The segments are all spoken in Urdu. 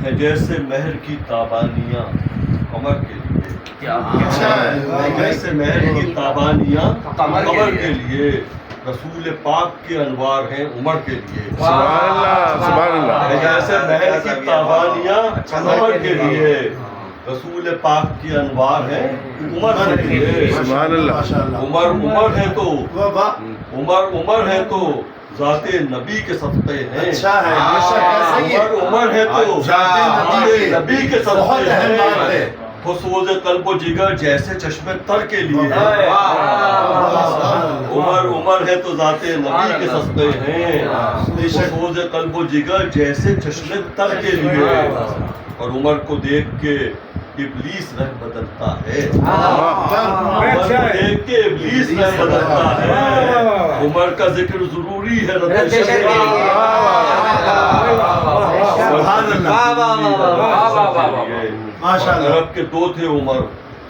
ہے جیسے مہر کی تابانیاں قمر کے لیے، ہے جیسے مہر کی تابانیاں قمر کے لیے، رسول پاک کے انوار ہیں عمر کے لیے. سبحان اللہ سبحان اللہ. ہے جیسے مہر کی تابانیاں قمر کے لیے، رسول پاک کے انوار ہیں عمر کے لیے. سبحان اللہ. عمر ہے تو عمر ہے تو ذات نبی کے صدقے ہیں. عمر ہے تو ذات نبی کے صدقے ہیں. حسوز قلب و جگر جیسے چشمے تر کے لیے ہے. عمر ہے تو ذات نبی کے صدقے ہیں. حسوز قلب و جگر جیسے چشمے تر کے لیے. اور عمر کو دیکھ کے ابلیس رہ بدلتا ہے. عمر کو دیکھ کے ابلیس رہ بدلتا ہے. عمر کا ذکر ضروری ہے عرب کے دو تھے عمر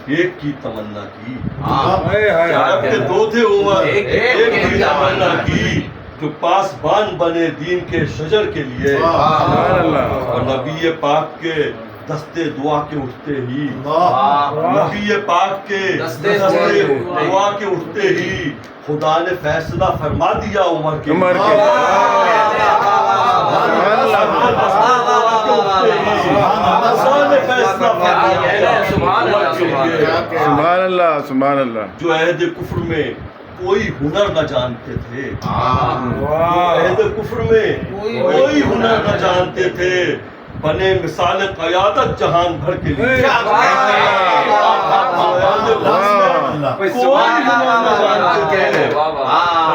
ایک کی تمنا کی. عرب کے دو تھے عمر ایک کی تمنا کی، جو پاسبان بنے دین کے شجر کے لیے. اور نبی پاک کے دستے دعا کے اٹھتے ہی، نبی پاک کے دستے دعا کے اٹھتے ہی خدا نے فیصلہ فرما دیا عمر کے. سبحان اللہ سبحان اللہ. جو عہد کفر میں کوئی ہنر نہ جانتے تھے، عہد کفر میں کوئی ہنر نہ جانتے تھے، بنے مثال قیادت جہان بھر کے لیے.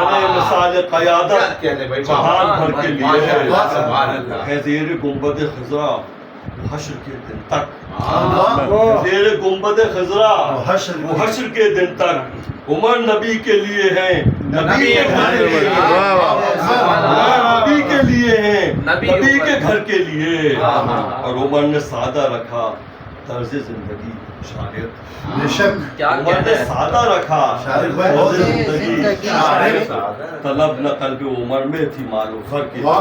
بنے مثال قیادت جہان بھر کے لیے. ہے زیر گنبد خضرا حشر کے دن تک، زیر گنبد خضرا حشر کے دن تک عمر نبی کے لیے ہیں، نبی کے گھر کے لیے، نبی کے لیے ہیں، نبی کے گھر کے لیے. اور عمر نے سادہ رکھا طرز زندگی شاعر. عمر نے سادہ رکھا طرز زندگی شاعر. طلب نہ قلب عمر میں تھی مال و زر کی، عمر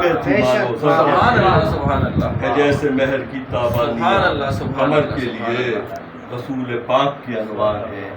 میں تھی مال و زر کی. ہے جیسے مہر کی تابانیاں قمر کے لیے، رسول پاک کے انوار ہیں.